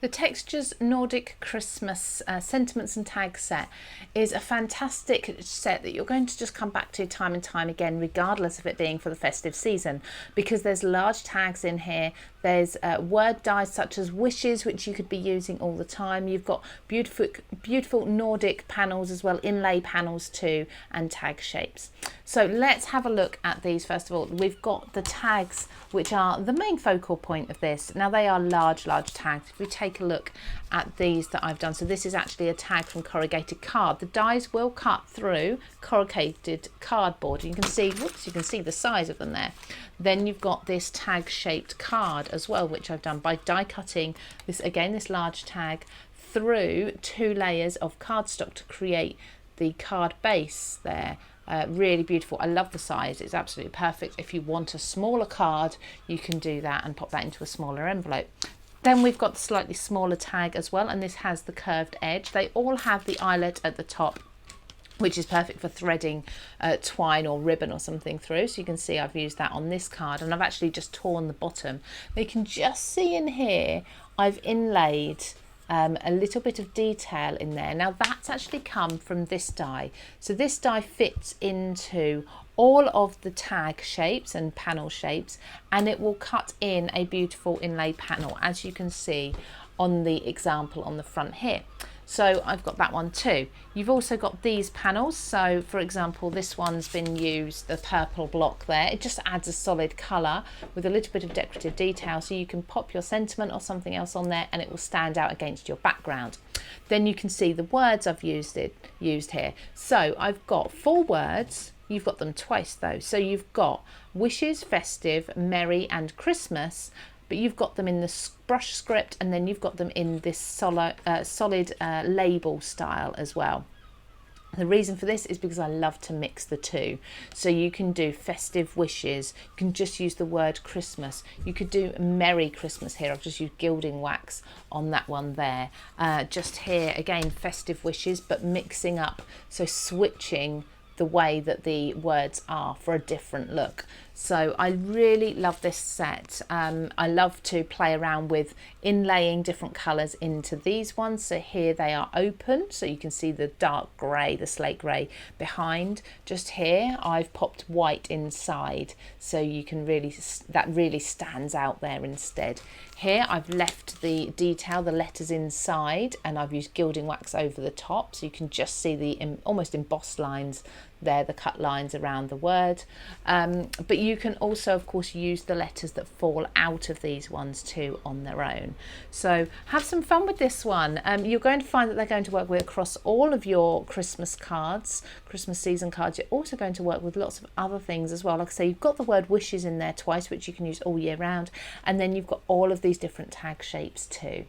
The Textures Nordic Christmas Sentiments and Tag set is a fantastic set that you're going to just come back to time and time again, regardless of it being for the festive season, because there's large tags in here. There's word dies such as wishes, which you could be using all the time. You've got beautiful Nordic panels as well, inlay panels too, and tag shapes. So let's have a look at these first of all. We've got the tags, which are the main focal point of this. Now they are large tags. If we take a look at these that I've done, so this is actually a tag from corrugated card. The dies will cut through corrugated cardboard. You can see, whoops, you can see the size of them there. Then you've got this tag shaped card as well, which I've done by die cutting this, again, this large tag through 2 layers of cardstock to create the card base there. Really beautiful. I love the size. It's absolutely perfect. If you want a smaller card, you can do that and pop that into a smaller envelope. Then we've got the slightly smaller tag as well, and this has the curved edge. They all have the eyelet at the top, which is perfect for threading twine or ribbon or something through. So you can see I've used that on this card, and I've actually just torn the bottom. You can just see in here I've inlaid a little bit of detail in there. Now that's actually come from this die. So this die fits into all of the tag shapes and panel shapes, and it will cut in a beautiful inlay panel, as you can see on the example on the front here. So I've got that one too. You've also got these panels. So for example, this one's been used, the purple block there. It just adds a solid colour with a little bit of decorative detail, so you can pop your sentiment or something else on there and it will stand out against your background. Then you can see the words I've used here. So I've got 4 words. You've got them twice though. So you've got wishes, festive, merry and Christmas, but you've got them in the brush script, and then you've got them in this solid label style as well. The reason for this is because I love to mix the two. So you can do festive wishes, you can just use the word Christmas, you could do Merry Christmas here. I've just used gilding wax on that one there. Just here again, festive wishes, but mixing up, so switching the way that the words are for a different look. So I really love this set. I love to play around with inlaying different colours into these ones. So here they are open, so you can see the dark grey, the slate grey behind. Just here I've popped white inside, so you can really, that really stands out there instead. Here I've left the detail, the letters inside, and I've used gilding wax over the top, so you can just see the almost embossed lines there, the cut lines around the word. But you can also of course use the letters that fall out of these ones too on their own. So have some fun with this one. You're going to find that they're going to work with across all of your Christmas cards, Christmas season cards. You're also going to work with lots of other things as well. Like I say, you've got the word wishes in there twice, which you can use all year round, and then you've got all of these different tag shapes too.